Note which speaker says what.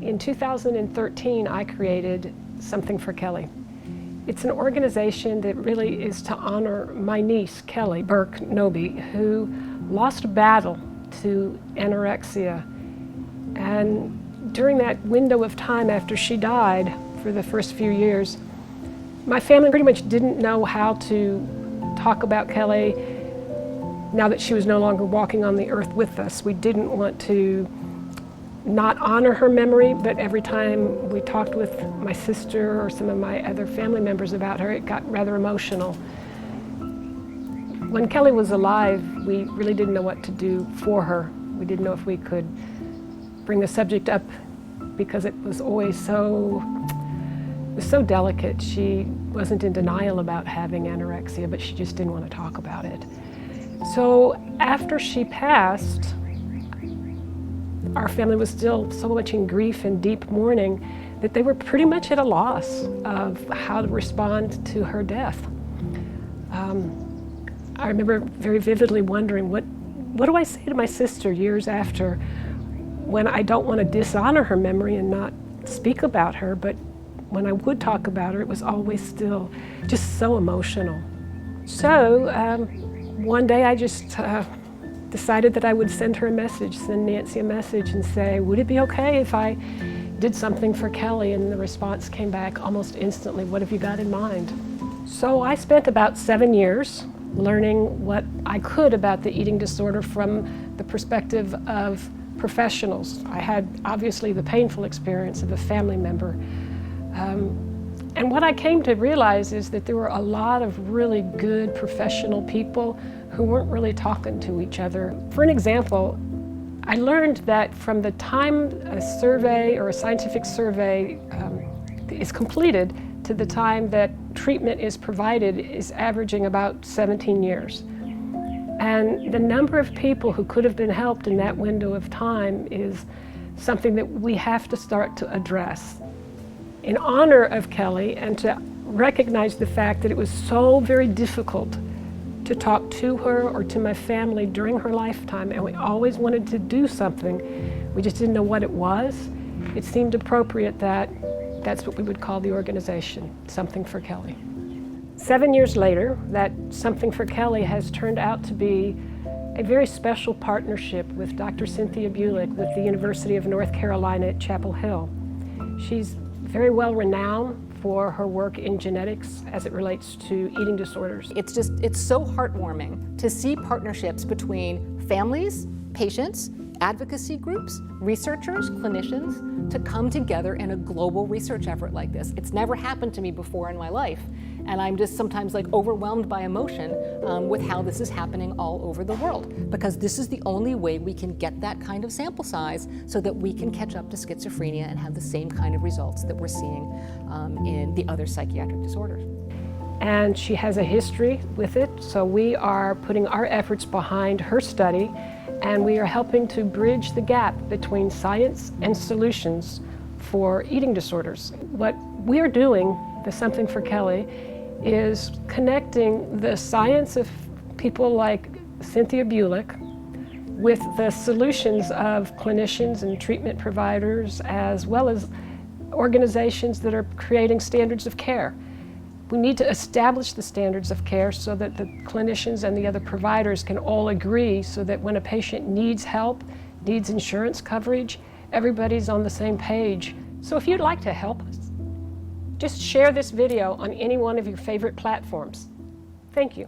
Speaker 1: In 2013, I created Something for Kelly. It's an organization that really is to honor my niece, Kelly Burke Noby, who lost a battle to anorexia. And during that window of time after she died, for the first few years, my family pretty much didn't know how to talk about Kelly now that she was no longer walking on the earth with us. We didn't want to not honor her memory, but every time we talked with my sister or some of my other family members about her, it got rather emotional. When Kelly was alive, we really didn't know what to do for her. We didn't know if we could bring the subject up because it was always so delicate. She wasn't in denial about having anorexia, but she just didn't want to talk about it. So after she passed, our family was still so much in grief and deep mourning that they were pretty much at a loss of how to respond to her death. I remember very vividly wondering, what do I say to my sister years after when I don't want to dishonor her memory and not speak about her, but when I would talk about her, it was always still just so emotional. So one day I just decided that I would send her a message, send Nancy a message and say, would it be okay if I did something for Kelly? And the response came back almost instantly, what have you got in mind? So I spent about 7 years learning what I could about the eating disorder from the perspective of professionals. I had obviously the painful experience of a family member. And what I came to realize is that there were a lot of really good professional people who weren't really talking to each other. For an example, I learned that from the time a survey or a scientific survey is completed to the time that treatment is provided is averaging about 17 years. And the number of people who could have been helped in that window of time is something that we have to start to address. In honor of Kelly and to recognize the fact that it was so very difficult to talk to her or to my family during her lifetime, and we always wanted to do something, we just didn't know what it was. It seemed appropriate that that's what we would call the organization, Something for Kelly. 7 years later, that Something for Kelly has turned out to be a very special partnership with Dr. Cynthia Bulick with the University of North Carolina at Chapel Hill. She's very well renowned for her work in genetics as it relates to eating disorders.
Speaker 2: It's so heartwarming to see partnerships between families, patients, advocacy groups, researchers, clinicians, to come together in a global research effort like this. It's never happened to me before in my life, and I'm just sometimes like overwhelmed by emotion with how this is happening all over the world, because this is the only way we can get that kind of sample size so that we can catch up to schizophrenia and have the same kind of results that we're seeing in the other psychiatric disorders.
Speaker 1: And she has a history with it, so we are putting our efforts behind her study, and we are helping to bridge the gap between science and solutions for eating disorders. What we're doing, the Something for Kelly, is connecting the science of people like Cynthia Bulick with the solutions of clinicians and treatment providers, as well as organizations that are creating standards of care. We need to establish the standards of care so that the clinicians and the other providers can all agree, so that when a patient needs help, needs insurance coverage, everybody's on the same page. So if you'd like to help us, just share this video on any one of your favorite platforms. Thank you.